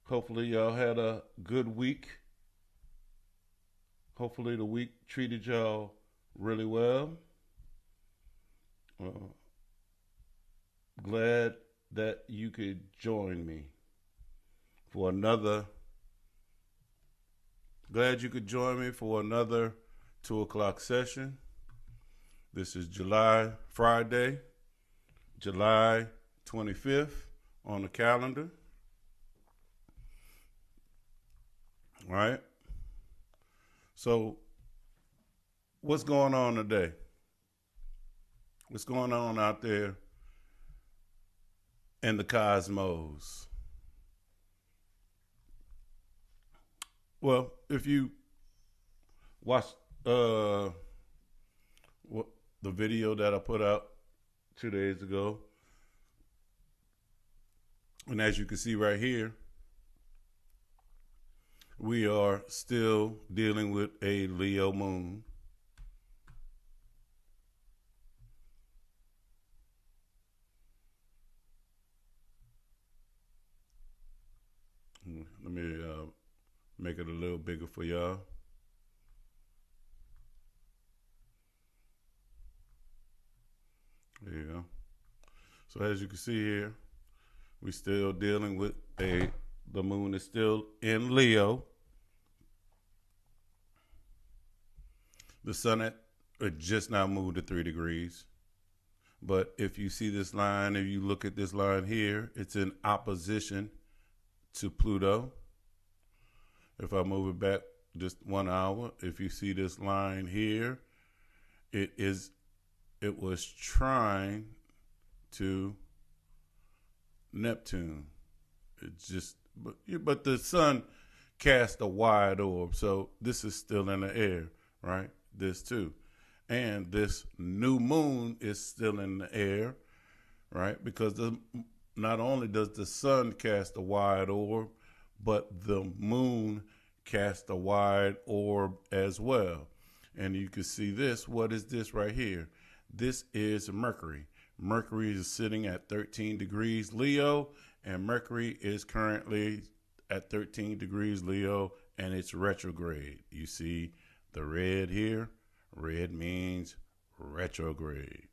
Hopefully, y'all had a good week. Hopefully, the week treated y'all really well. Uh, Glad that you could join me for another. Glad you could join me for another 2 o'clock session. This is Friday, July 25th on the calendar. All right. So, what's going on today? What's going on out there in the cosmos? Well, if you watch uh, the video that I put out 2 days ago, and as you can see right here, we are still dealing with a Leo moon. Let me make it a little bigger for y'all. There you go. So as you can see here, we still dealing with the moon is still in Leo. The sun it just now moved to 3 degrees. But if you see this line, if you look at this line here, it's in opposition to Pluto. If I move it back just 1 hour, if you see this line here, it was trying to Neptune. It's just but the sun cast a wide orb, so this is still in the air, right? This too. And this new moon is still in the air, right? Because not only does the sun cast a wide orb, but the moon cast a wide orb as well. And you can see this. What is this right here? This is Mercury. Mercury is sitting at 13 degrees Leo, and Mercury is currently at 13 degrees Leo, and it's retrograde. You see the red here? Red means retrograde.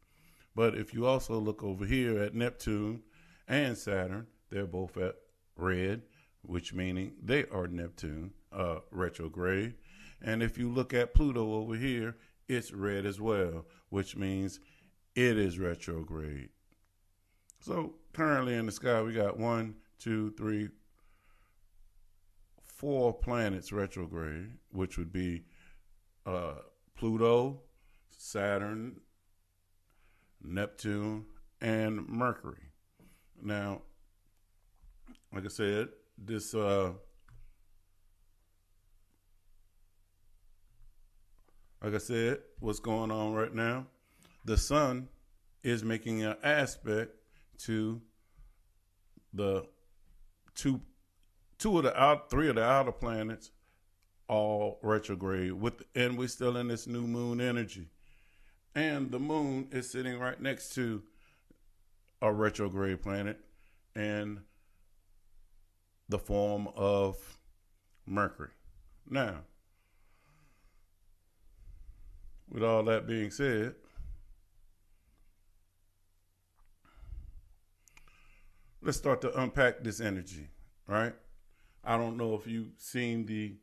But if you also look over here at Neptune and Saturn, they're both at red, which meaning they are Neptune retrograde. And if you look at Pluto over here, it's red as well, which means it is retrograde. So currently in the sky, we got 1, 2, 3, 4 planets retrograde, which would be Pluto, Saturn, Neptune, and Mercury. Now, like I said, this what's going on right now? The sun is making an aspect to the three of the outer planets, all retrograde and we're still in this new moon energy. And the moon is sitting right next to a retrograde planet in the form of Mercury. Now, with all that being said, let's start to unpack this energy, right? I don't know if you saw the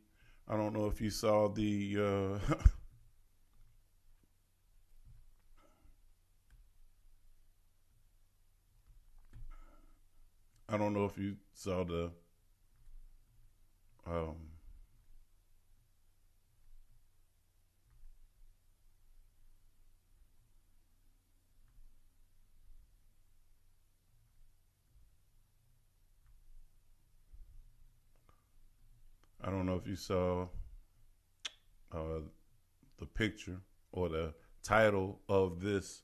I don't know if you saw the I don't know if you saw the picture or the title of this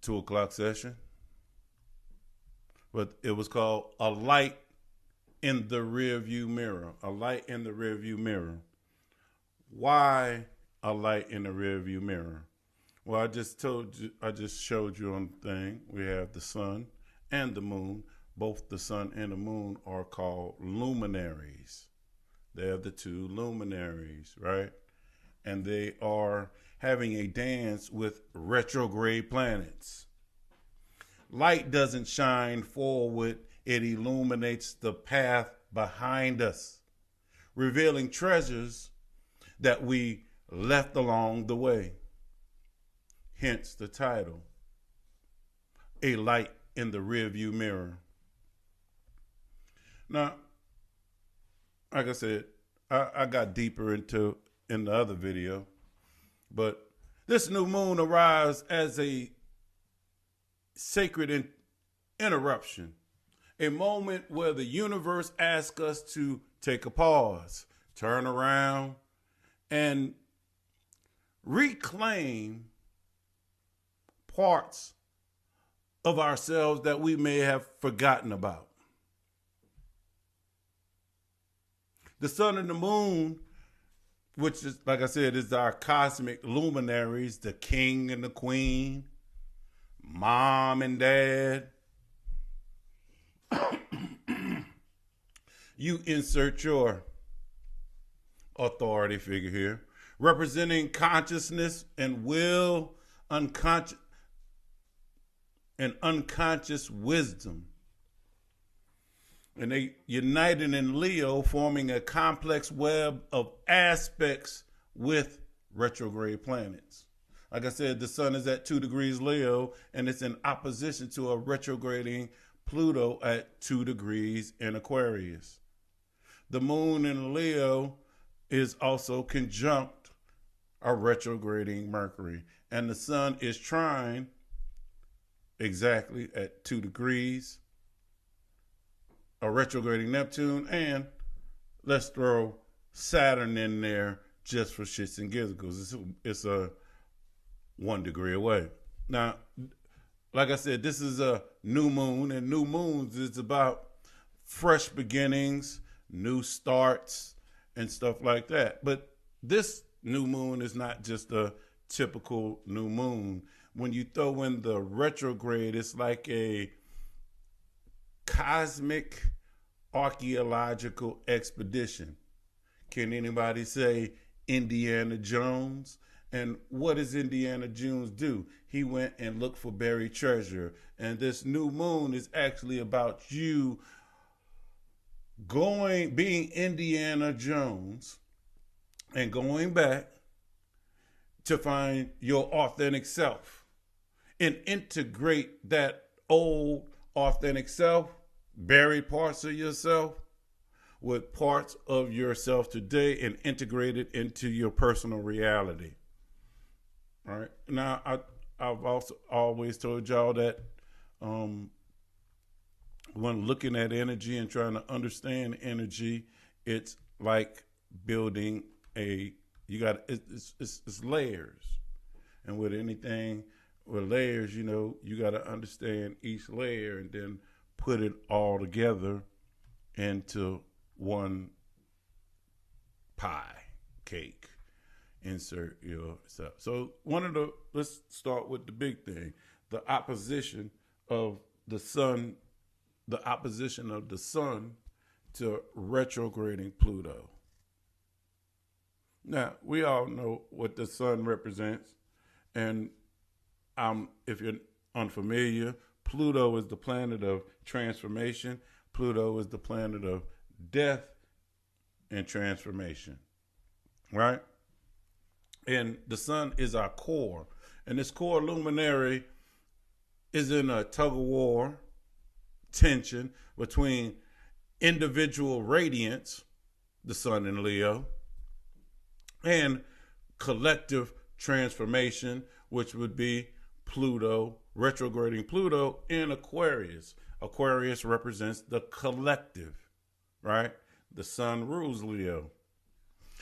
2 o'clock session, but it was called A Light in the Rearview Mirror. A light in the rearview mirror. Why a light in the rearview mirror? Well, I just showed you on the thing. We have the sun and the moon both the sun and the moon are called luminaries. They're the two luminaries, right? And they are having a dance with retrograde planets. Light doesn't shine forward, it illuminates the path behind us, revealing treasures that we left along the way. Hence the title, A Light in the Rearview Mirror. Now, like I said, I got deeper into in the other video, but this new moon arrives as a sacred interruption, a moment where the universe asks us to take a pause, turn around, and reclaim parts of ourselves that we may have forgotten about. The sun and the moon, which is, like I said, is our cosmic luminaries, the king and the queen, mom and dad. You insert your authority figure here, representing consciousness and will, unconscious and unconscious wisdom. And they united in Leo, forming a complex web of aspects with retrograde planets. Like I said, the sun is at 2 degrees Leo, and it's in opposition to a retrograding Pluto at 2 degrees in Aquarius. The moon in Leo is also conjunct a retrograding Mercury, and the sun is trine exactly at 2 degrees, a retrograding Neptune, and let's throw Saturn in there just for shits and giggles. It's a 1 degree away. Now, like I said, this is a new moon, and new moons is about fresh beginnings, new starts, and stuff like that. But this new moon is not just a typical new moon. When you throw in the retrograde, it's like a cosmic archaeological expedition. Can anybody say Indiana Jones? And what does Indiana Jones do? He went and looked for buried treasure. And this new moon is actually about you being Indiana Jones and going back to find your authentic self and integrate that old authentic self, buried parts of yourself, with parts of yourself today and integrate it into your personal reality. All right. Now, I've also always told y'all that when looking at energy and trying to understand energy, it's like building it's layers. And with anything with layers, you got to understand each layer and then put it all together into one pie, cake. Insert yourself. So let's start with the big thing, the opposition of the sun to retrograding Pluto. Now, we all know what the sun represents, and if you're unfamiliar, Pluto is the planet of transformation. Pluto is the planet of death and transformation, right? And the sun is our core. And this core luminary is in a tug of war, tension between individual radiance, the sun in Leo, and collective transformation, which would be Pluto, retrograding Pluto in Aquarius. Aquarius represents the collective, right? The sun rules Leo.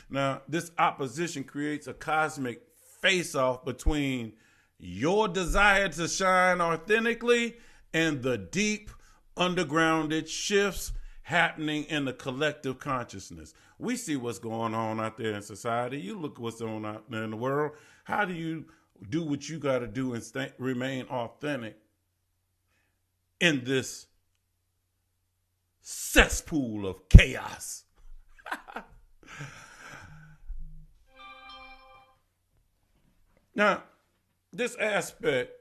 Now, this opposition creates a cosmic face-off between your desire to shine authentically and the deep, undergrounded shifts happening in the collective consciousness. We see what's going on out there in society. You look what's going on out there in the world. How do you do what you got to do and remain authentic in this cesspool of chaos. Now, this aspect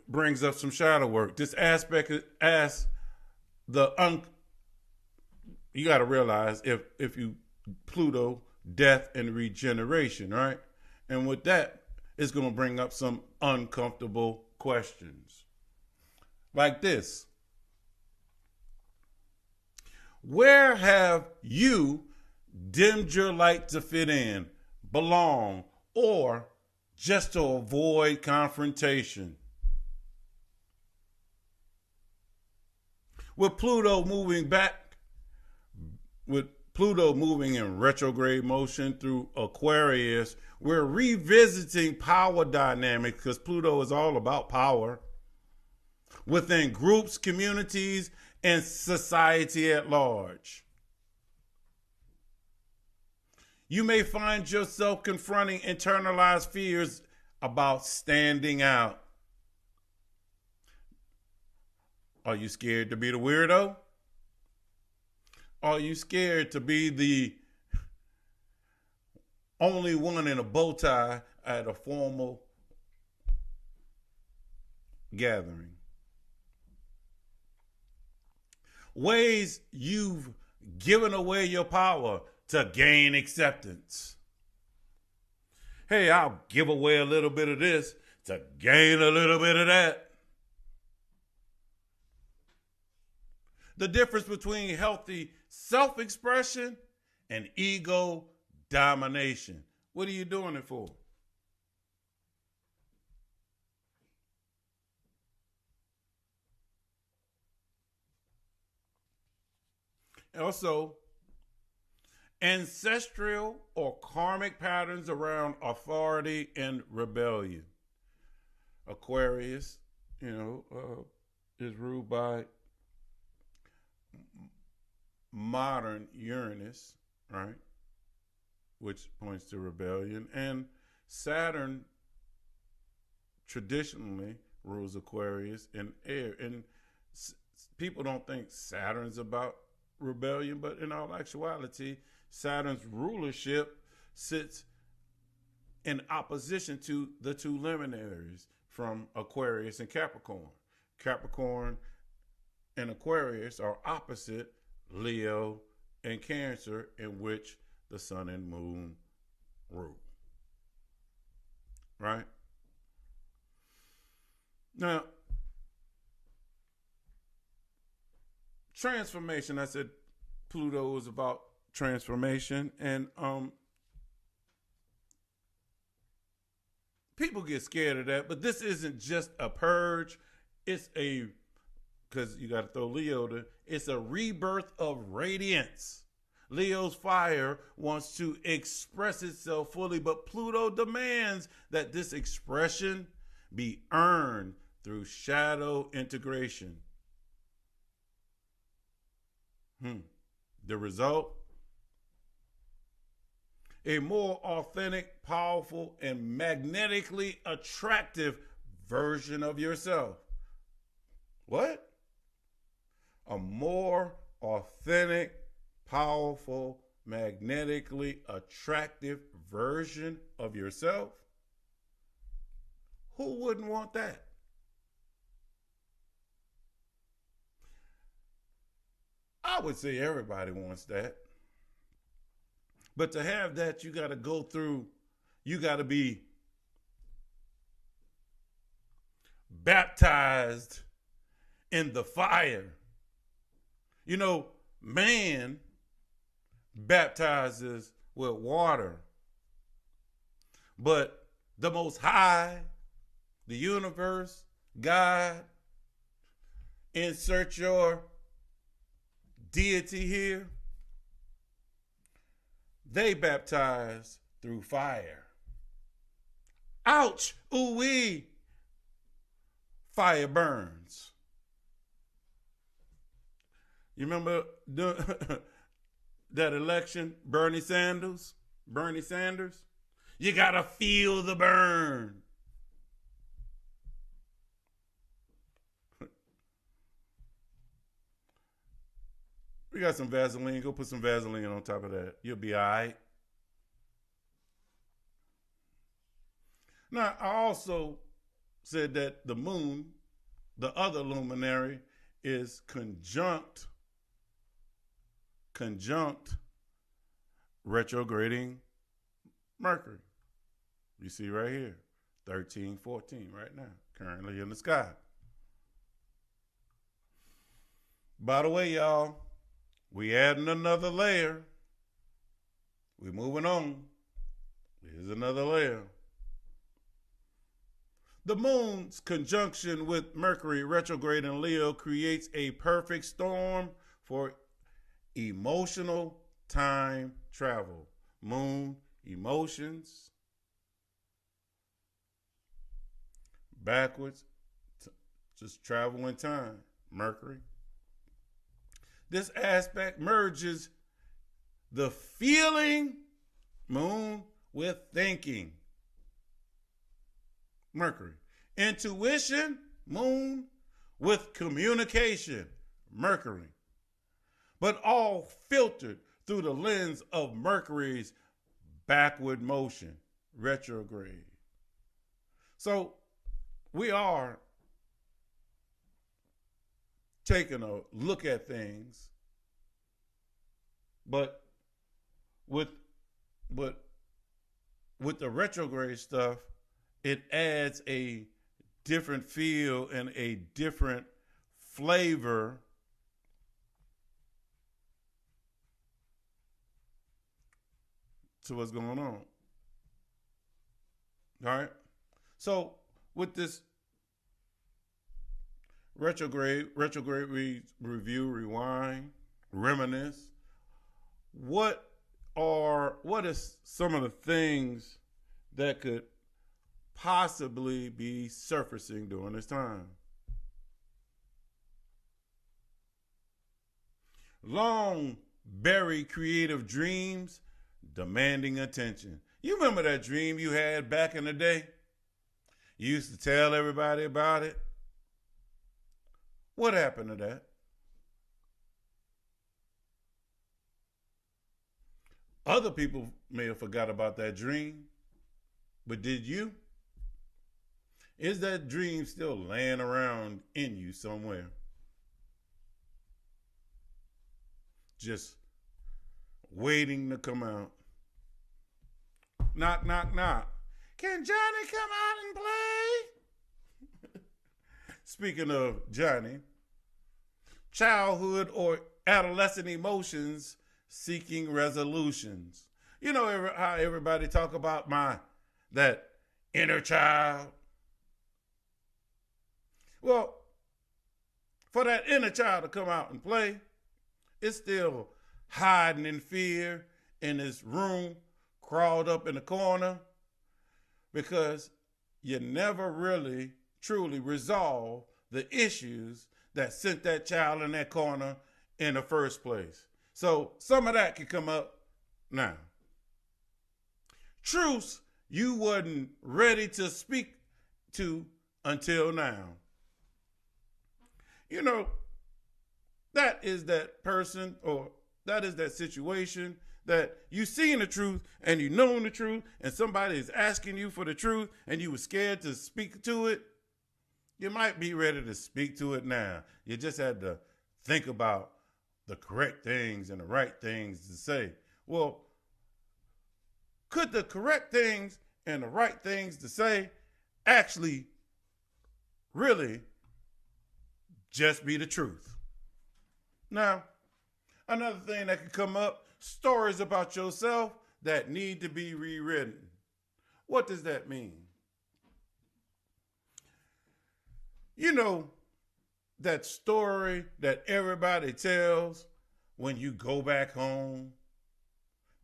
brings up some shadow work. This aspect asks you got to realize if you Pluto, death and regeneration, right? And with that, it's going to bring up some uncomfortable questions. Like this. Where have you dimmed your light to fit in, belong, or just to avoid confrontation? With Pluto moving in retrograde motion through Aquarius, we're revisiting power dynamics because Pluto is all about power within groups, communities, and society at large. You may find yourself confronting internalized fears about standing out. Are you scared to be the weirdo? Are you scared to be the only one in a bow tie at a formal gathering? Ways you've given away your power to gain acceptance. Hey, I'll give away a little bit of this to gain a little bit of that. The difference between healthy self-expression and ego domination. What are you doing it for? Also, ancestral or karmic patterns around authority and rebellion. Aquarius, is ruled by modern Uranus, right? Which points to rebellion. And Saturn traditionally rules Aquarius and air. And people don't think Saturn's about rebellion, but in all actuality, Saturn's rulership sits in opposition to the two luminaries from Aquarius and Capricorn. Capricorn and Aquarius are opposite Leo and Cancer, in which the sun and moon rule. Right? Now, transformation, I said Pluto is about transformation, and people get scared of that, but this isn't just a purge. It's because you got to throw Leo to, it's a rebirth of radiance. Leo's fire wants to express itself fully, but Pluto demands that this expression be earned through shadow integration. The result? A more authentic, powerful, and magnetically attractive version of yourself. What? A more authentic, powerful, magnetically attractive version of yourself? Who wouldn't want that? I would say everybody wants that. But to have that, you got to go through, you got to be baptized in the fire. Man baptizes with water. But the Most High, the universe, God, insert your deity here, they baptize through fire. Ouch! Ooh-wee! Fire burns. You remember that election, Bernie Sanders? You gotta feel the burn. you got some Vaseline, go put some Vaseline on top of that. You'll be all right. Now, I also said that the moon, the other luminary, is conjunct retrograding Mercury. You see right here, 1314 right now, currently in the sky. By the way, y'all, we adding another layer. We moving on. Here's another layer. The moon's conjunction with Mercury retrograde in Leo creates a perfect storm for emotional time travel. Moon, emotions, backwards, just travel in time. Mercury. This aspect merges the feeling, moon, with thinking. Mercury. Intuition, moon, with communication. Mercury. But all filtered through the lens of Mercury's backward motion, retrograde. So we are taking a look at things, but with the retrograde stuff, it adds a different feel and a different flavor to what's going on. All right. So with this retrograde review, rewind, reminisce, what is some of the things that could possibly be surfacing during this time? Long buried creative dreams demanding attention. You remember that dream you had back in the day? You used to tell everybody about it. What happened to that? Other people may have forgot about that dream, but did you? Is that dream still laying around in you somewhere? Just waiting to come out. Knock, knock, knock. Can Johnny come out and play? Speaking of Johnny, childhood or adolescent emotions seeking resolutions. You know how everybody talk about that inner child? Well, for that inner child to come out and play, it's still hiding in fear in this room, crawled up in the corner, because you never really truly resolve the issues that sent that child in that corner in the first place. So some of that can come up now. Truths you wasn't ready to speak to until now. You know, that is that person, or that is that situation that you seen the truth and you known the truth, and somebody is asking you for the truth and you were scared to speak to it. You might be ready to speak to it now. You just had to think about the correct things and the right things to say. Well, could the correct things and the right things to say actually really just be the truth? Now, another thing that could come up, stories about yourself that need to be rewritten. What does that mean? You know, that story that everybody tells when you go back home.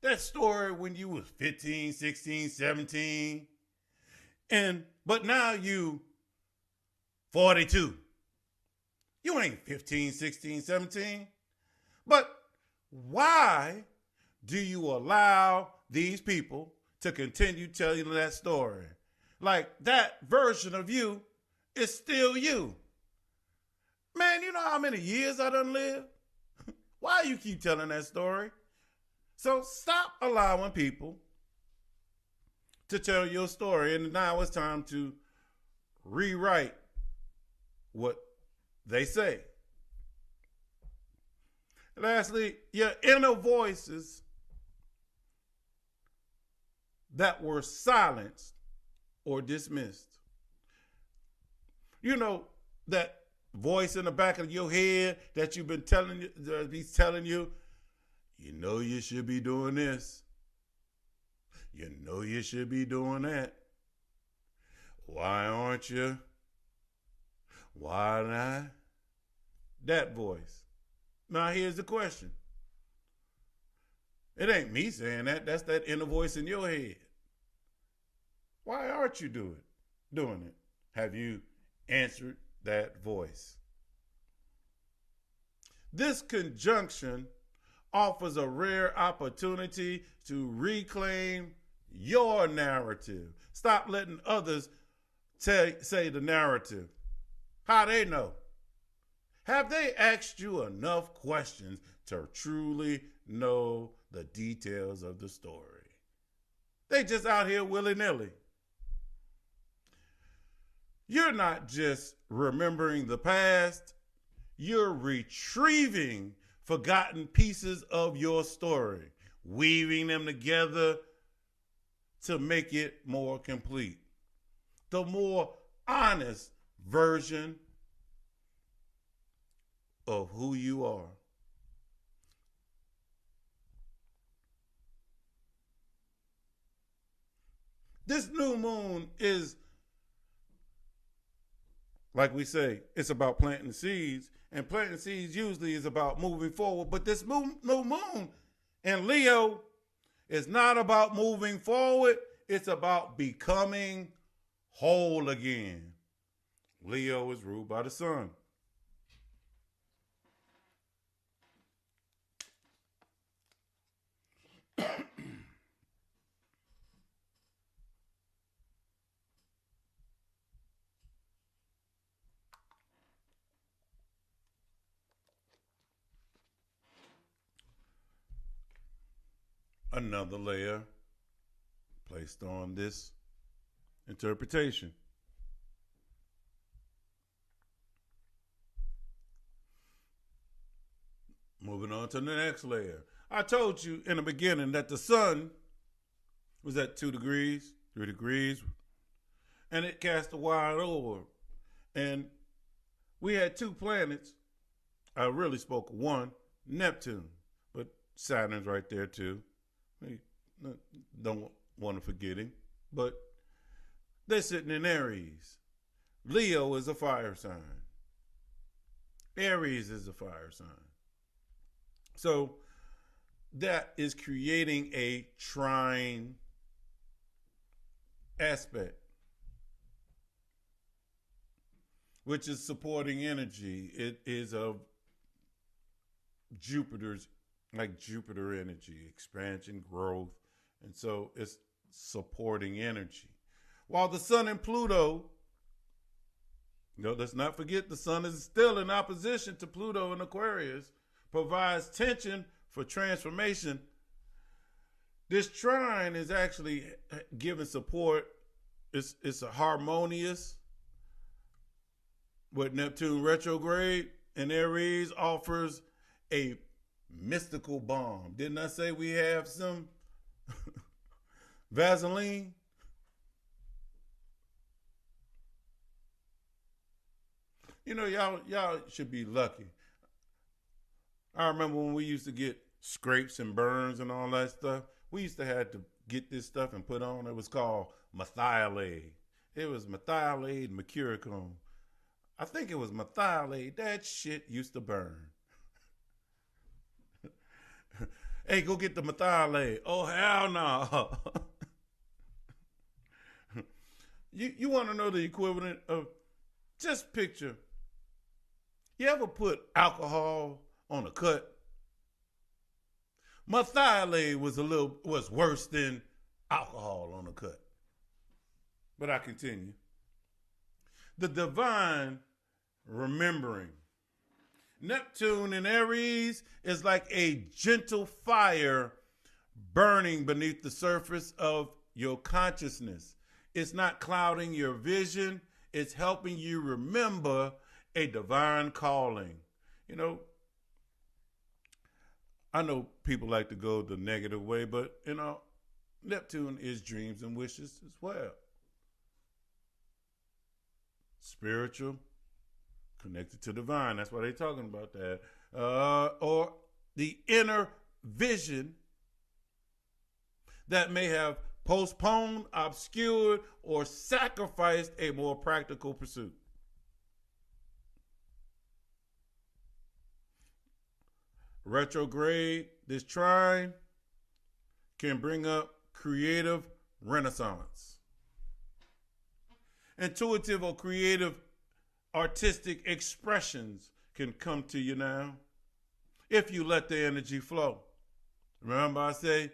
That story when you was 15, 16, 17. But now you 42. You ain't 15, 16, 17. But why do you allow these people to continue telling that story? Like that version of you is still you. Man, you know how many years I done lived? Why you keep telling that story? So stop allowing people to tell your story. And now it's time to rewrite what they say. Lastly, your inner voices that were silenced or dismissed. You know, that voice in the back of your head that you've been telling you, that he's telling you, you know you should be doing this. You know you should be doing that. Why aren't you? Why not? That voice. Now here's the question. It ain't me saying that. That's that inner voice in your head. Why aren't you doing it? Have you answered that voice? This conjunction offers a rare opportunity to reclaim your narrative. Stop letting others say the narrative. How they know? Have they asked you enough questions to truly know the details of the story? They just out here willy-nilly. You're not just remembering the past, you're retrieving forgotten pieces of your story, weaving them together to make it more complete. The more honest version of who you are. This new moon is, like we say, it's about planting seeds, and planting seeds usually is about moving forward. But this new moon in Leo is not about moving forward. It's about becoming whole again. Leo is ruled by the sun. Another layer placed on this interpretation. Moving on to the next layer. I told you in the beginning that the sun was at 2 degrees, 3 degrees, and it cast a wide orb. And we had two planets. I really spoke of one, Neptune, but Saturn's right there too. We don't want to forget him, but they're sitting in Aries. Leo is a fire sign. Aries is a fire sign. So that is creating a trine aspect, which is supporting energy. It is of Jupiter's, like Jupiter energy, expansion, growth. And so it's supporting energy. While the sun and Pluto, let's not forget the sun is still in opposition to Pluto in Aquarius, provides tension for transformation. This trine is actually giving support. It's a harmonious with Neptune retrograde, and Aries offers a mystical balm. Didn't I say we have some Vaseline? Y'all should be lucky. I remember when we used to get scrapes and burns and all that stuff. We used to have to get this stuff and put on. It was called methylate. It was methylate mercurochrome. I think it was methylate. That shit used to burn. Hey, go get the methylate. Oh, hell no. You want to know the equivalent of, just picture, you ever put alcohol on a cut? Methylate was worse than alcohol on a cut. But I continue. The divine remembering Neptune in Aries is like a gentle fire burning beneath the surface of your consciousness. It's not clouding your vision, it's helping you remember a divine calling. You know, I know people like to go the negative way, but Neptune is dreams and wishes as well. Spiritual, connected to divine. That's why they're talking about that. Or the inner vision that may have postponed, obscured, or sacrificed a more practical pursuit. Retrograde, this trine can bring up creative renaissance. Intuitive or creative artistic expressions can come to you now if you let the energy flow. Remember I say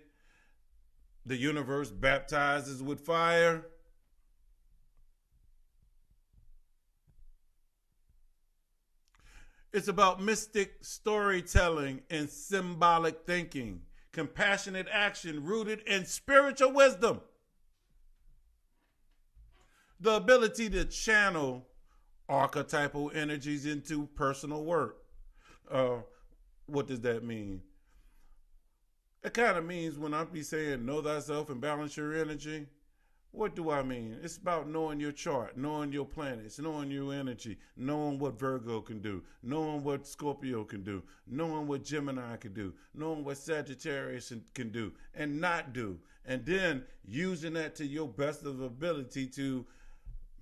the universe baptizes with fire. It's about mystic storytelling and symbolic thinking, compassionate action rooted in spiritual wisdom. The ability to channel archetypal energies into personal work. What does that mean? It kind of means when I be saying know thyself and balance your energy, what do I mean? It's about knowing your chart, knowing your planets, knowing your energy, knowing what Virgo can do, knowing what Scorpio can do, knowing what Gemini can do, knowing what Sagittarius can do and not do. And then using that to your best of ability to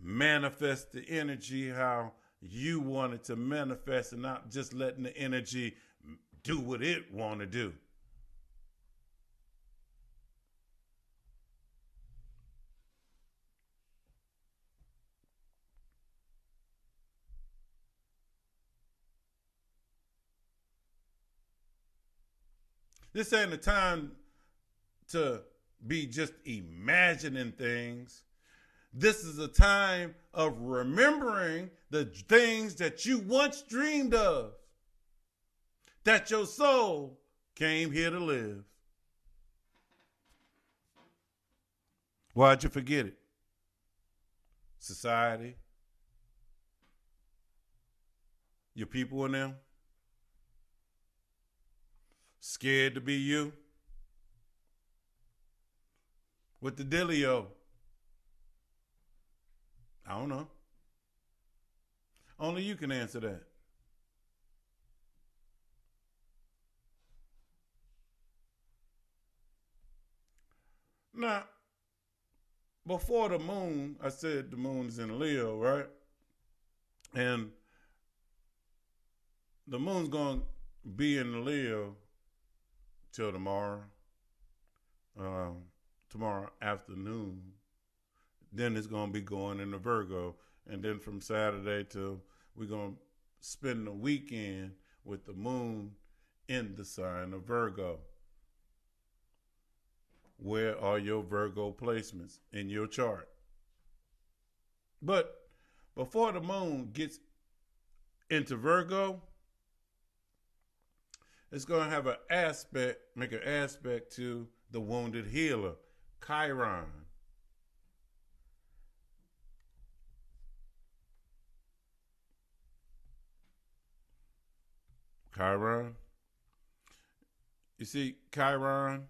manifest the energy how you want it to manifest and not just letting the energy do what it want to do. This ain't a time to be just imagining things. This is a time of remembering the things that you once dreamed of, that your soul came here to live. Why'd you forget it? Society, your people in them, scared to be you. What the dealio? I don't know. Only you can answer that. Now, before the moon, I said the moon is in Leo, right? And the moon's going to be in Leo till tomorrow afternoon. Then it's going to be going into Virgo. And then from Saturday till we're going to spend the weekend with the moon in the sign of Virgo. Where are your Virgo placements in your chart? But before the moon gets into Virgo, it's going to have make an aspect to the wounded healer, Chiron. Chiron. You see Chiron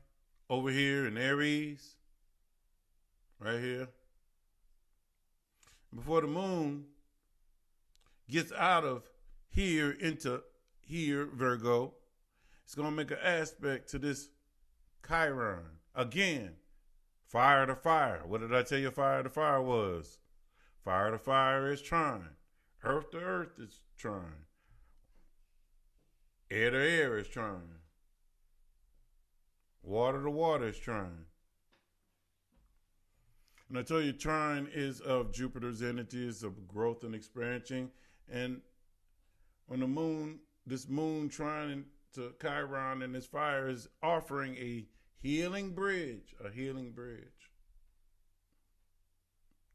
over here in Aries, right here. Before the moon gets out of here into here, Virgo, it's going to make an aspect to this Chiron. Again, fire to fire. What did I tell you fire to fire was? Fire to fire is trine. Earth to earth is trine. Air to air is trine. Water to water is trine. And I tell you, trine is of Jupiter's energy, is of growth and expansion. And when the moon, this moon trine to Chiron and this fire is offering a healing bridge,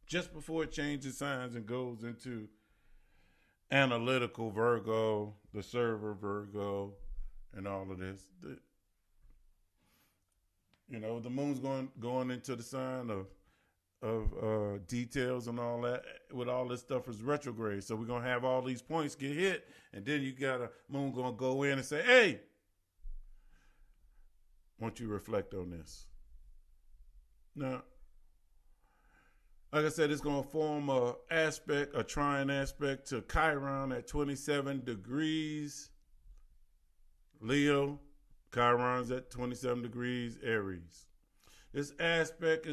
just before it changes signs and goes into analytical Virgo, the server Virgo, and all of this. The moon's going into the sign of details and all that. With all this stuff is retrograde, so we're gonna have all these points get hit, and then you got a moon gonna go in and say, "Hey, won't you reflect on this?" Now, like I said, it's going to form a trine aspect to Chiron at 27 degrees Leo. Chiron's at 27 degrees Aries. This aspect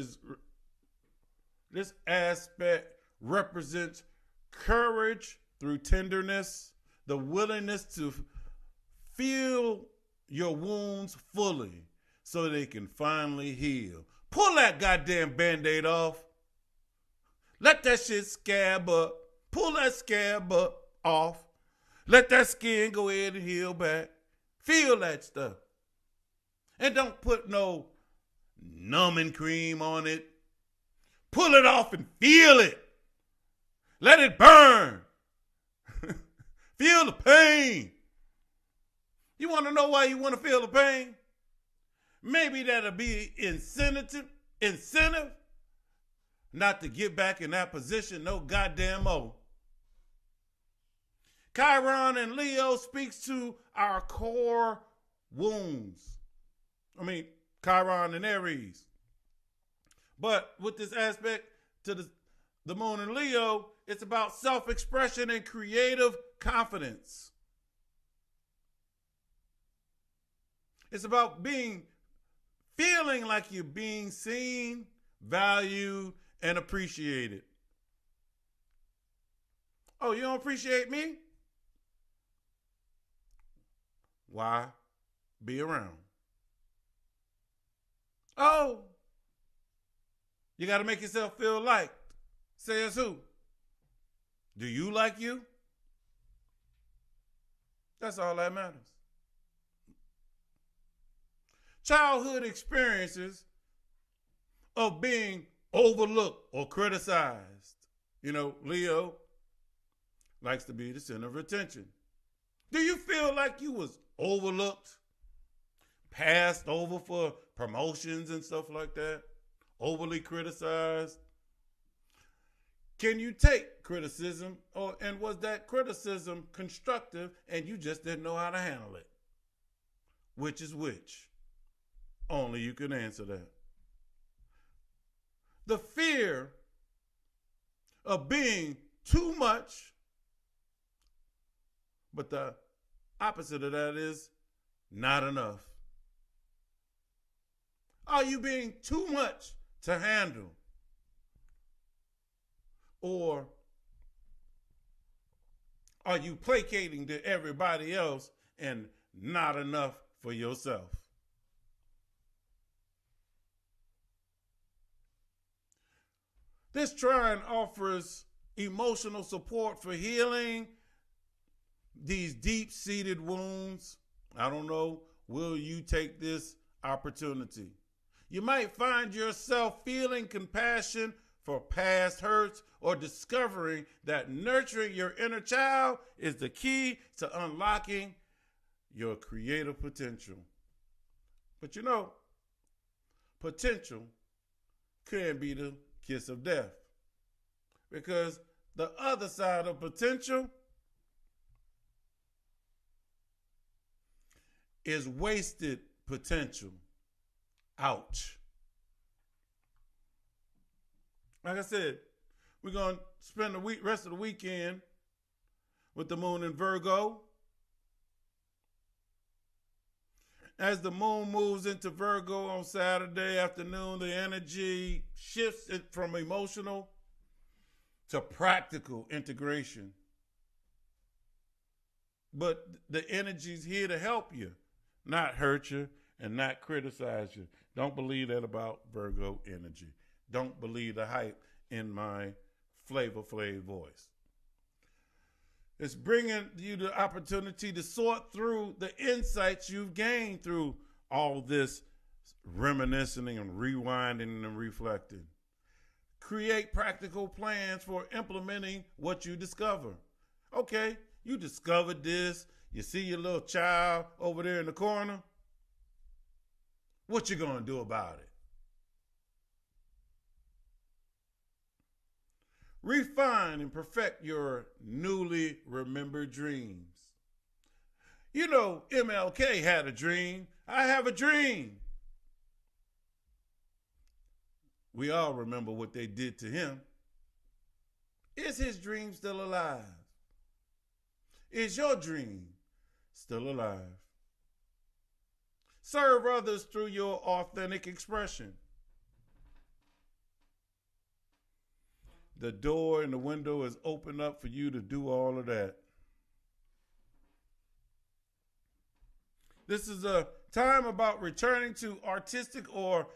represents courage through tenderness, the willingness to feel your wounds fully so they can finally heal. Pull that goddamn Band-Aid off. Let that shit scab up. Pull that scab up off. Let that skin go ahead and heal back. Feel that stuff. And don't put no numbing cream on it. Pull it off and feel it. Let it burn. Feel the pain. You want to know why you want to feel the pain? Maybe that'll be incentive not to get back in that position no goddamn more. Chiron and Leo speaks to our core wounds. Chiron and Aries. But with this aspect to the moon in Leo, it's about self-expression and creative confidence. It's about feeling like you're being seen, valued, and appreciated. Oh, you don't appreciate me? Why be around? Oh, you got to make yourself feel liked. Says who? Do you like you? That's all that matters. Childhood experiences of being overlooked or criticized. Leo likes to be the center of attention. Do you feel like you was overlooked, passed over for promotions and stuff like that? Overly criticized? Can you take criticism, and was that criticism constructive and you just didn't know how to handle it? Which is which? Only you can answer that. The fear of being too much, but the opposite of that is not enough. Are you being too much to handle? Or are you placating to everybody else and not enough for yourself? This trine offers emotional support for healing these deep-seated wounds. I don't know, will you take this opportunity? You might find yourself feeling compassion for past hurts or discovering that nurturing your inner child is the key to unlocking your creative potential. But potential can be the kiss of death, because the other side of potential is wasted potential. Ouch. Like I said, we're going to spend the rest of the weekend with the moon in Virgo. As the moon moves into Virgo on Saturday afternoon, the energy shifts it from emotional to practical integration. But the energy's here to help you, not hurt you and not criticize you. Don't believe that about Virgo energy. Don't believe the hype in my Flavor Flav voice. It's bringing you the opportunity to sort through the insights you've gained through all this reminiscing and rewinding and reflecting. Create practical plans for implementing what you discover. Okay, you discovered this. You see your little child over there in the corner. What you gonna do about it? Refine and perfect your newly remembered dreams. You know, MLK had a dream. I have a dream. We all remember what they did to him. Is his dream still alive? Is your dream still alive? Serve others through your authentic expression. The door and the window is open up for you to do all of that. This is a time about returning to artistic or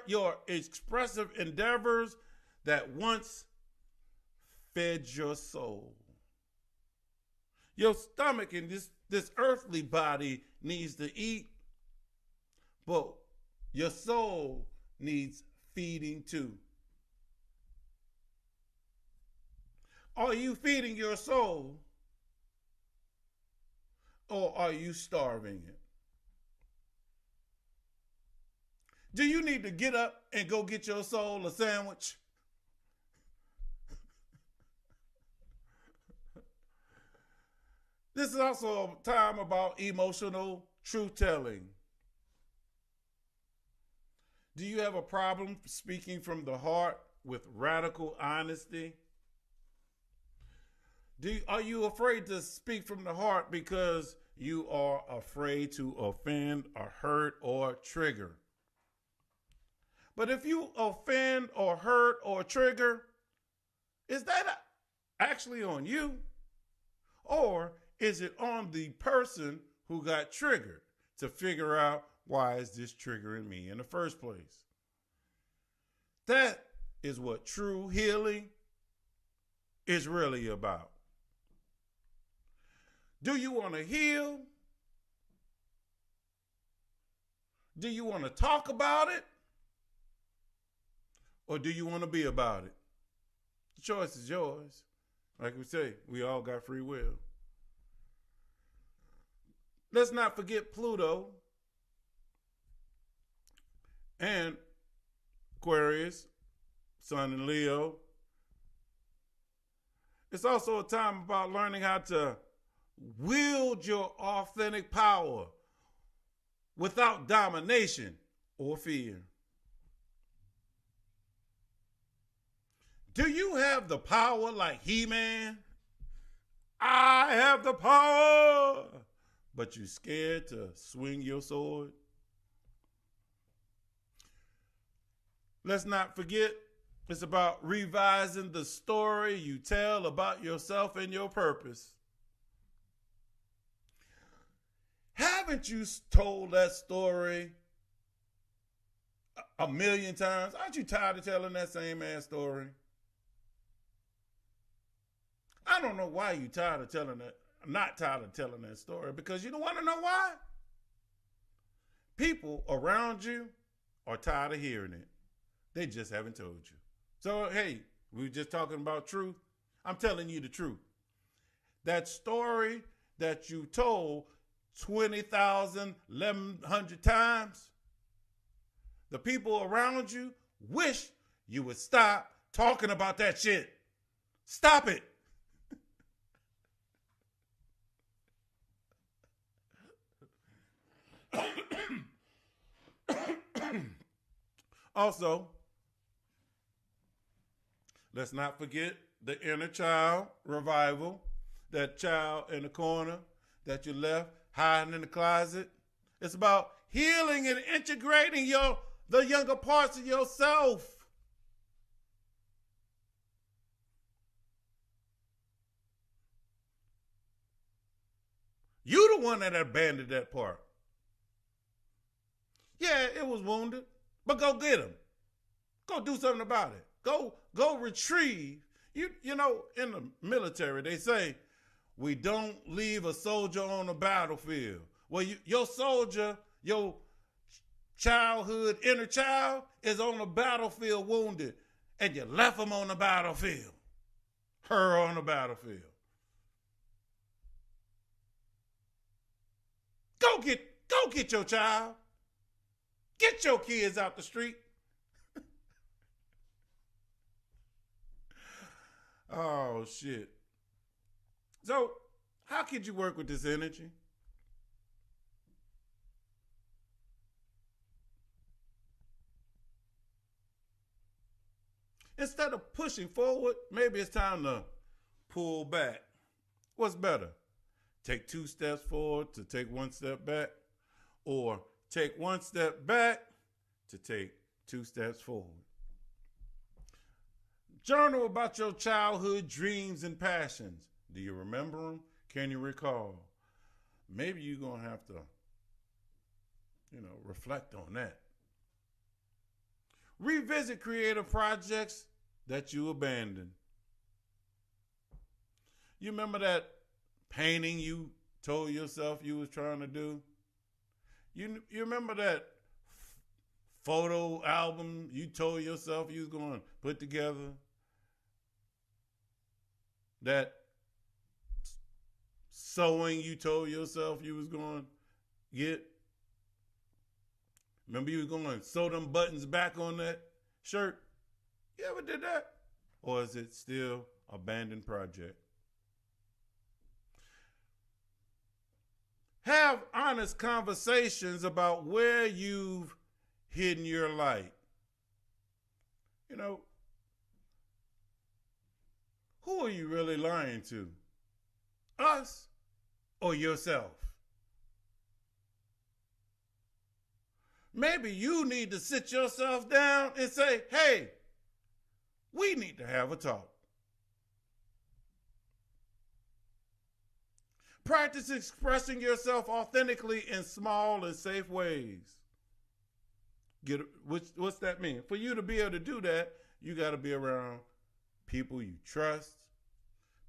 your expressive endeavors that once fed your soul. Your stomach and this earthly body needs to eat, but your soul needs feeding too. Are you feeding your soul, or are you starving it? Do you need to get up and go get your soul a sandwich? This is also a time about emotional truth telling. Do you have a problem speaking from the heart with radical honesty? Are you afraid to speak from the heart because you are afraid to offend or hurt or trigger? But if you offend or hurt or trigger, is that actually on you? Or is it on the person who got triggered to figure out, why is this triggering me in the first place? That is what true healing is really about. Do you want to heal? Do you want to talk about it? Or do you want to be about it? The choice is yours. Like we say, we all got free will. Let's not forget Pluto and Aquarius, Sun and Leo. It's also a time about learning how to wield your authentic power without domination or fear. Do you have the power like He-Man? I have the power, but you scared to swing your sword? Let's not forget, it's about revising the story you tell about yourself and your purpose. Haven't you told that story a million times? Aren't you tired of telling that same ass story? I don't know why you're tired of telling that. I'm not tired of telling that story, because you don't want to know why. People around you are tired of hearing it. They just haven't told you. So, hey, we were just talking about truth. I'm telling you the truth. That story that you told 20,000, 1,100 times, the people around you wish you would stop talking about that shit. Stop it. Also, let's not forget the inner child revival, that child in the corner that you left hiding in the closet. It's about healing and integrating the younger parts of yourself. You the one that abandoned that part. Yeah, it was wounded, but go get him. Go do something about it. Go retrieve. You know, in the military, they say, we don't leave a soldier on the battlefield. Well, your soldier, your childhood inner child is on the battlefield wounded, and you left him on the battlefield. Her on the battlefield. Go get your child. Get your kids out the street. Oh, shit. So, how could you work with this energy? Instead of pushing forward, maybe it's time to pull back. What's better? Take 2 steps forward to take 1 step back, or take 1 step back to take 2 steps forward. Journal about your childhood dreams and passions. Do you remember them? Can you recall? Maybe you're going to have to, reflect on that. Revisit creative projects that you abandoned. You remember that painting you told yourself you was trying to do? You remember that photo album you told yourself you was going to put together? That sewing you told yourself you was going to get? Remember you was going to sew them buttons back on that shirt? You ever did that? Or is it still an abandoned project? Have honest conversations about where you've hidden your light. Who are you really lying to? Us or yourself? Maybe you need to sit yourself down and say, hey, we need to have a talk. Practice expressing yourself authentically in small and safe ways. What's that mean? For you to be able to do that, you got to be around people you trust,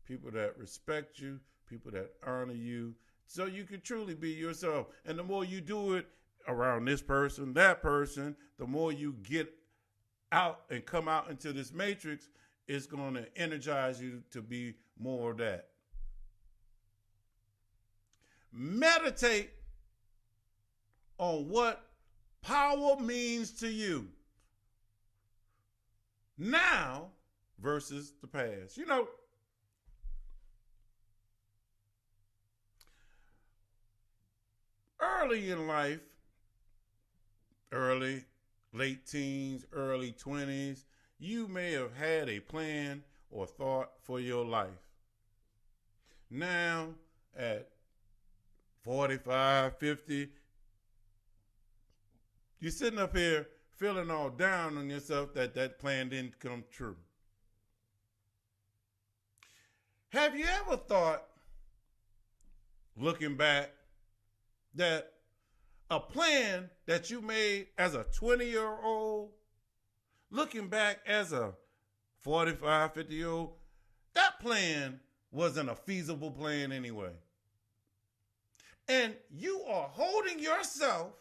people that respect you, people that honor you, so you can truly be yourself. And the more you do it around this person, that person, the more you get out and come out into this matrix, it's going to energize you to be more of that. Meditate on what power means to you now versus the past. Early in life, late teens, early 20s, you may have had a plan or thought for your life. Now, at 45, 50, you're sitting up here feeling all down on yourself that plan didn't come true. Have you ever thought, looking back, that a plan that you made as a 20-year-old, looking back as a 45, 50-year-old, that plan wasn't a feasible plan anyway? And you are holding yourself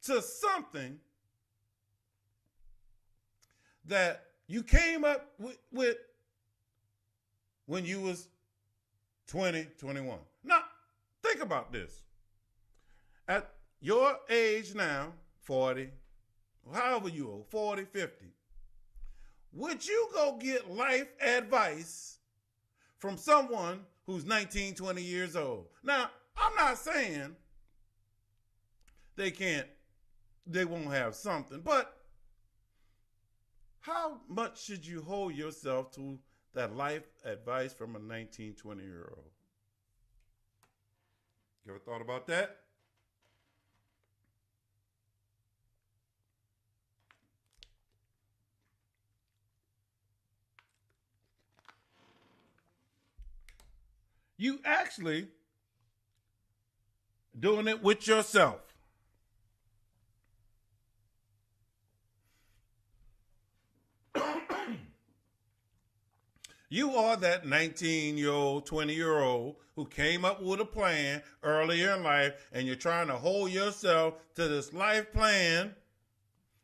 to something that you came up with when you was 20, 21. Now, think about this. At your age now, 40, however you old, 40, 50, would you go get life advice from someone who's 19, 20 years old? Now, I'm not saying they won't have something, but how much should you hold yourself to that life advice from a 19, 20-year-old? You ever thought about that? You actually doing it with yourself. You are that 19-year-old, 20-year-old who came up with a plan earlier in life, and you're trying to hold yourself to this life plan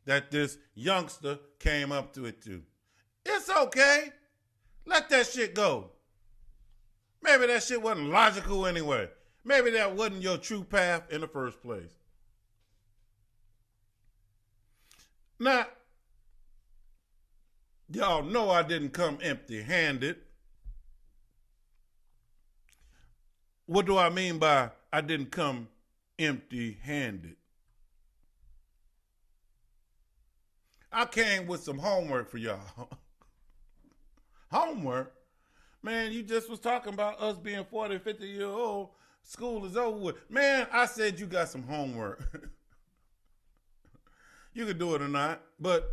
that this youngster came up to it to. It's okay. Let that shit go. Maybe that shit wasn't logical anyway. Maybe that wasn't your true path in the first place. Now, y'all know I didn't come empty handed. What do I mean by I didn't come empty handed? I came with some homework for y'all. Homework? Man, you just was talking about us being 40, 50 years old. School is over with. Man, I said you got some homework. You can do it or not. But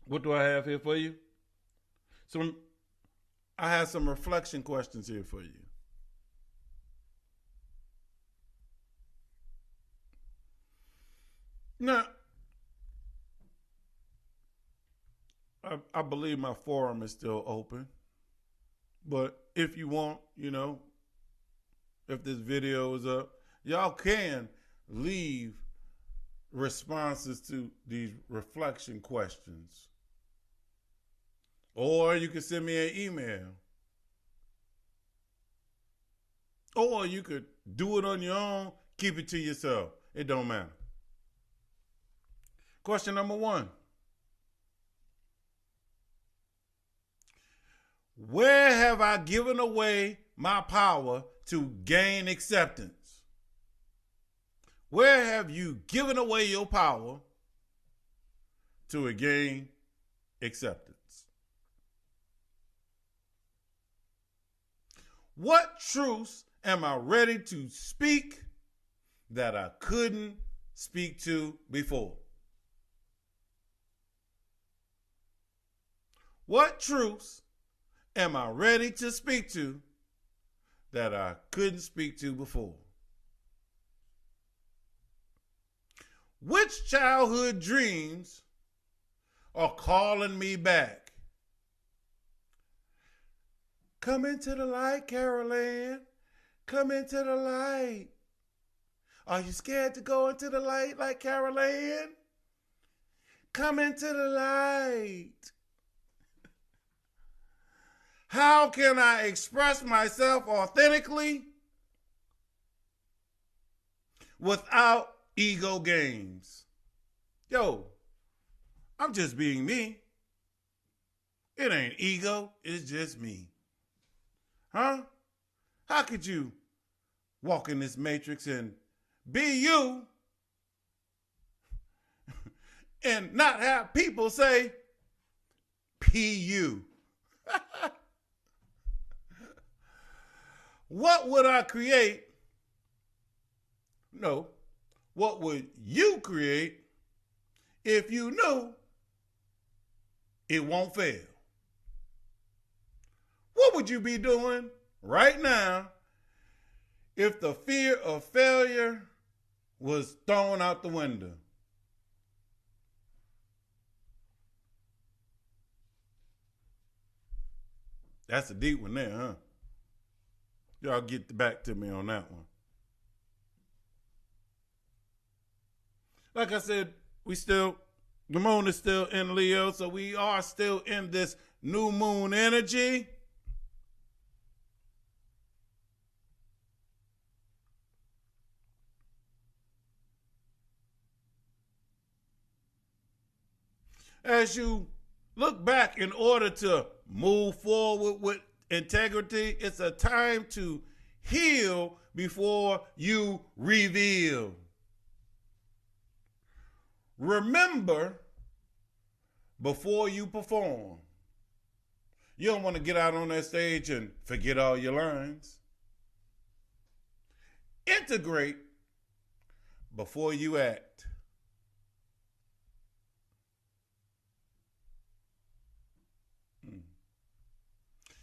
what do I have here for you? I have some reflection questions here for you. Now, I believe my forum is still open. But if you want, if this video is up, y'all can leave responses to these reflection questions. Or you can send me an email. Or you could do it on your own, keep it to yourself. It don't matter. Question number 1. Where have I given away my power to gain acceptance? Where have you given away your power to gain acceptance? What truths am I ready to speak that I couldn't speak to before? What truths am I ready to speak to that I couldn't speak to before? Which childhood dreams are calling me back? Come into the light, Carol Ann. Come into the light. Are you scared to go into the light like Carol Ann? Come into the light. How can I express myself authentically without ego games? Yo, I'm just being me. It ain't ego, it's just me. Huh? How could you walk in this matrix and be you and not have people say PU? What would I create? No. What would you create if you knew it won't fail? What would you be doing right now if the fear of failure was thrown out the window? That's a deep one there, huh? Y'all get back to me on that one. Like I said, the moon is still in Leo, so we are still in this new moon energy. As you look back in order to move forward with integrity, it's a time to heal before you reveal. Remember before you perform. You don't want to get out on that stage and forget all your lines. Integrate before you act.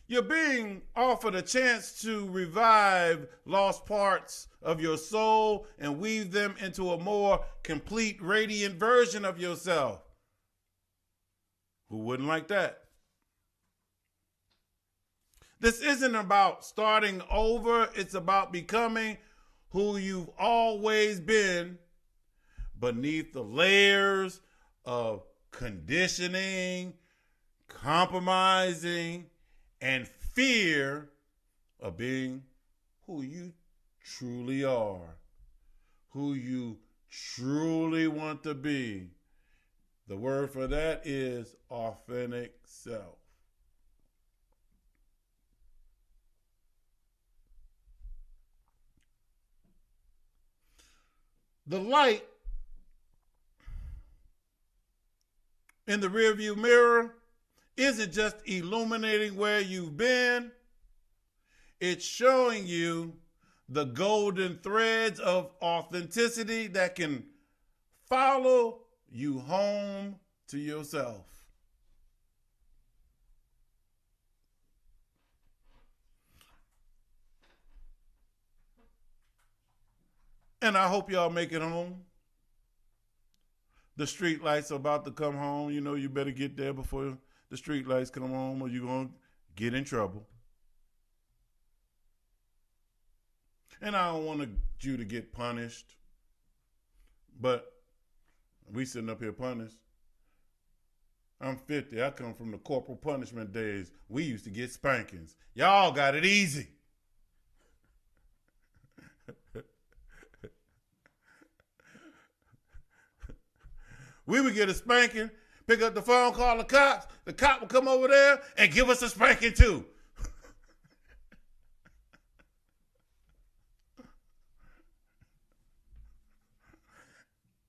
You're being offered a chance to revive lost parts of your soul and weave them into a more complete, radiant version of yourself. Who wouldn't like that? This isn't about starting over. It's about becoming who you've always been beneath the layers of conditioning, compromising, and fear of being who you truly are, who you truly want to be. The word for that is authentic self. The light in the rearview mirror isn't just illuminating where you've been, it's showing you the golden threads of authenticity that can follow you home to yourself. And I hope y'all make it home. The street lights are about to come home. You know, you better get there before the street lights come home or you're going to get in trouble. And I don't want you to get punished. But we sitting up here punished. I'm 50. I come from the corporal punishment days. We used to get spankings. Y'all got it easy. We would get a spanking, pick up the phone, call the cops. The cop would come over there and give us a spanking too.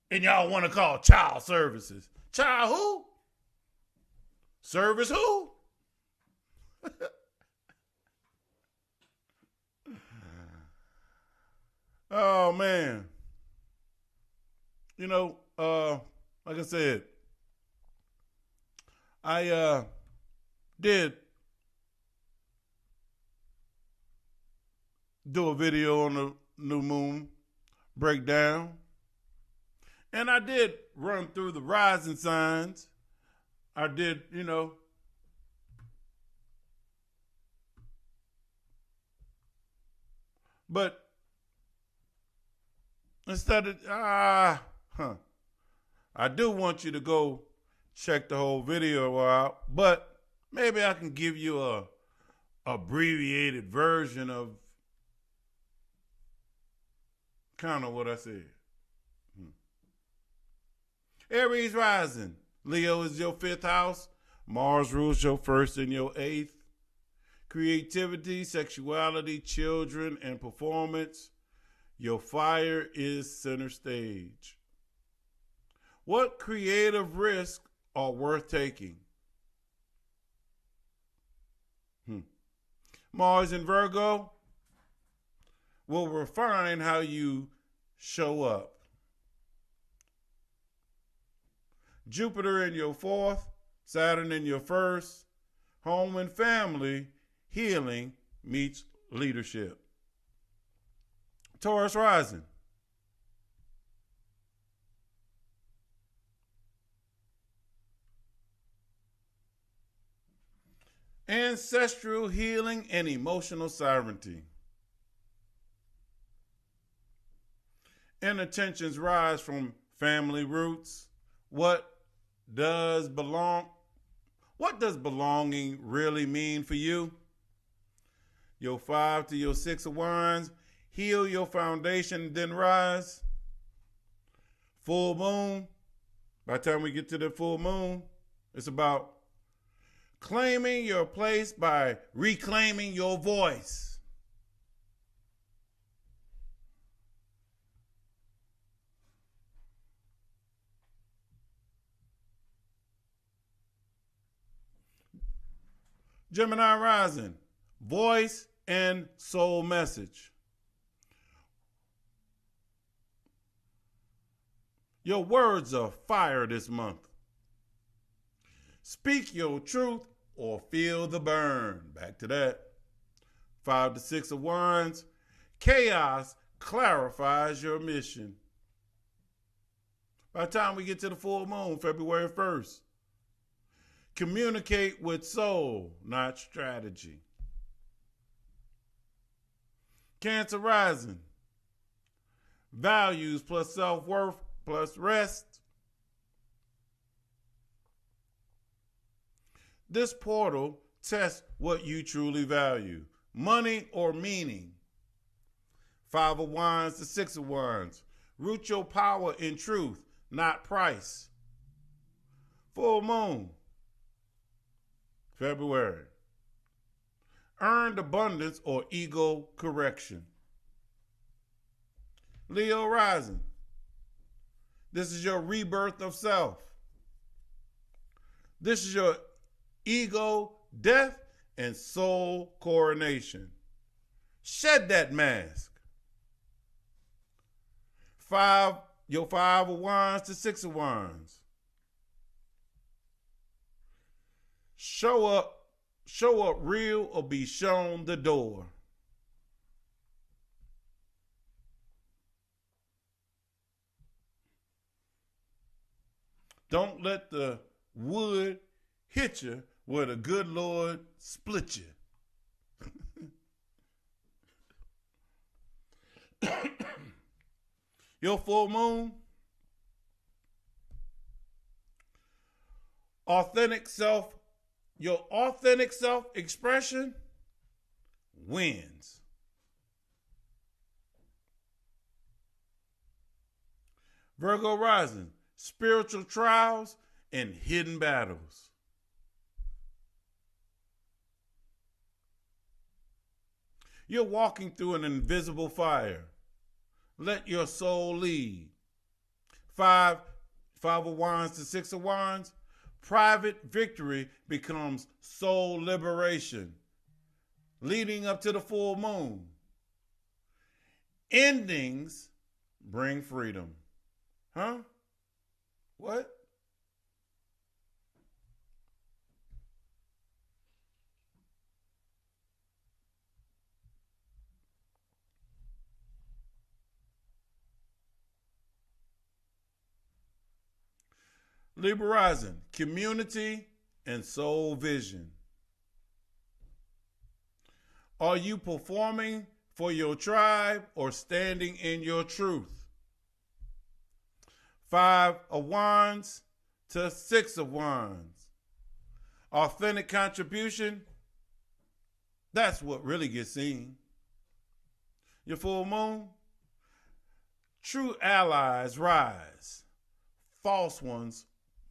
And y'all want to call child services. Child who? Service who? Oh, man. You know, like I said, I did do a video on the new moon breakdown. And I did run through the rising signs. I did, you know. But instead of, I do want you to go check the whole video out, but maybe I can give you a abbreviated version of kind of what I said. Aries rising. Leo is your 5th house. Mars rules your 1st and your 8th. Creativity, sexuality, children, and performance. Your fire is center stage. What creative risks are worth taking? Mars in Virgo will refine how you show up. Jupiter in your 4th, Saturn in your 1st, home and family, healing meets leadership. Taurus rising. Ancestral healing and emotional sovereignty. Intentions rise from family roots. What does belonging really mean for you? Your 5 to your 6 of wands. Heal your foundation, then rise. Full moon. By the time we get to the full moon, it's about claiming your place by reclaiming your voice. Gemini rising, voice and soul message. Your words are fire this month. Speak your truth or feel the burn. Back to that. 5 to 6 of wands. Chaos clarifies your mission. By the time we get to the full moon, February 1st, communicate with soul, not strategy. Cancer rising. Values plus self-worth plus rest. This portal tests what you truly value. Money or meaning. Five of Wands to Six of Wands. Root your power in truth, not price. Full moon, February. Earned abundance or ego correction. Leo rising. This is your rebirth of self. This is your ego death and soul coronation. Shed that mask. Your Five of Wands to Six of Wands. Show up real or be shown the door. Don't let the wood hit you where the good Lord split you. Your full moon, your authentic self expression wins. Virgo rising, spiritual trials and hidden battles. You're walking through an invisible fire. Let your soul lead. Five of Wands to Six of Wands. Private victory becomes soul liberation, leading up to the full moon. Endings bring freedom. Huh? What? Libra rising, community and soul vision. Are you performing for your tribe or standing in your truth? Five of Wands to Six of Wands. Authentic contribution, that's what really gets seen. Your full moon, true allies rise. False ones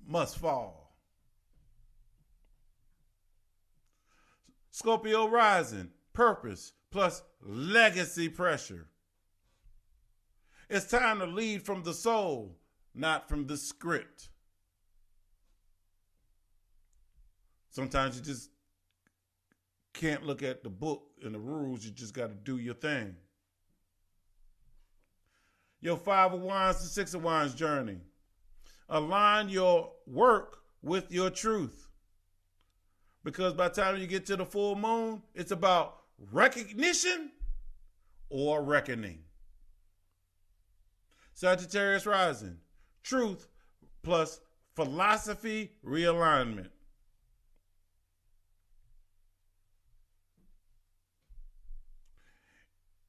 must fall. Scorpio rising, purpose plus legacy pressure. It's time to lead from the soul, not from the script. Sometimes you just can't look at the book and the rules. You just got to do your thing. Your Five of Wands to Six of Wands journey. Align your work with your truth. Because by the time you get to the full moon, it's about recognition or reckoning. Sagittarius rising, truth plus philosophy realignment.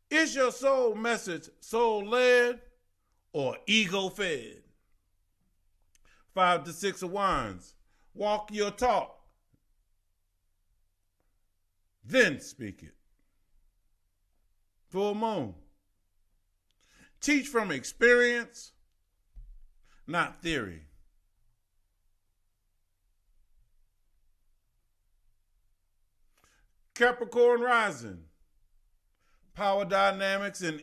Is your soul message soul-led or ego-fed? Five to Six of Wands. Walk your talk. Then speak it. Full moon. Teach from experience, not theory. Capricorn rising. Power dynamics and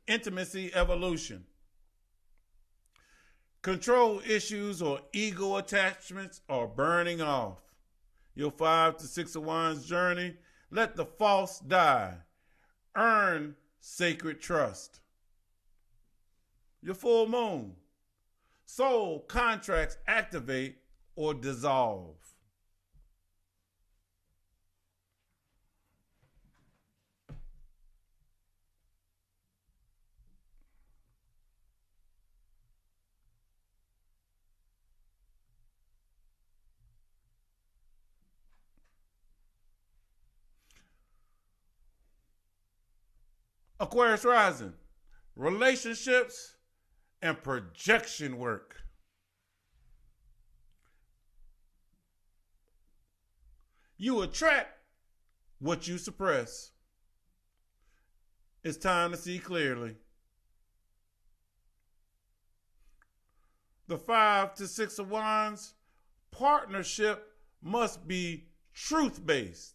intimacy evolution. Control issues or ego attachments are burning off. Your Five to Six of Wands journey. Let the false die. Earn sacred trust. Your full moon. Soul contracts activate or dissolve. Aquarius rising, relationships and projection work. You attract what you suppress. It's time to see clearly. The 5 to 6 of Wands, partnership must be truth-based.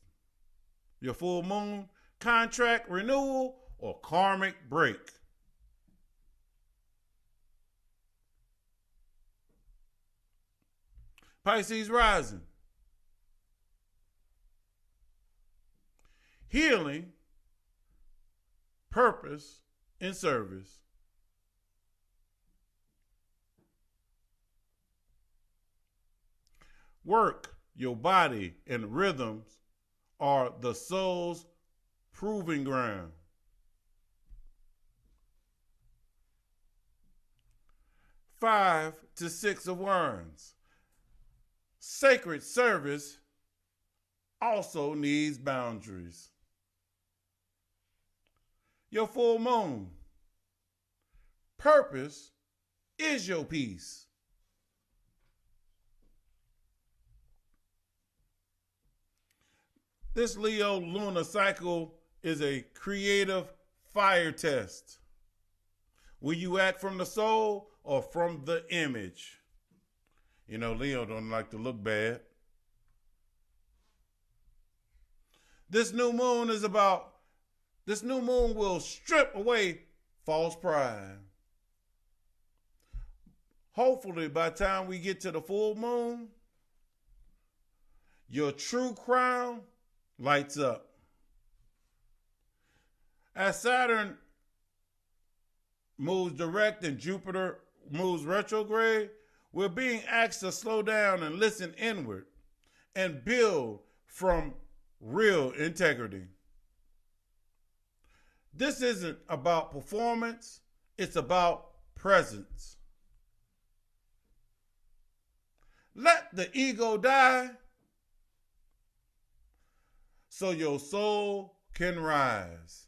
Your full moon, contract renewal, or karmic break. Pisces rising. Healing, purpose, and service. Work, your body, and rhythms are the soul's proving ground. Five to 6 of Wands. Sacred service also needs boundaries. Your full moon. Purpose is your peace. This Leo lunar cycle is a creative fire test. Will you act from the soul or from the image? You know, Leo don't like to look bad. This new moon will strip away false pride. Hopefully, by the time we get to the full moon, your true crown lights up. As Saturn moves direct and Jupiter moves retrograde, we're being asked to slow down and listen inward and build from real integrity. This isn't about performance, it's about presence. Let the ego die so your soul can rise.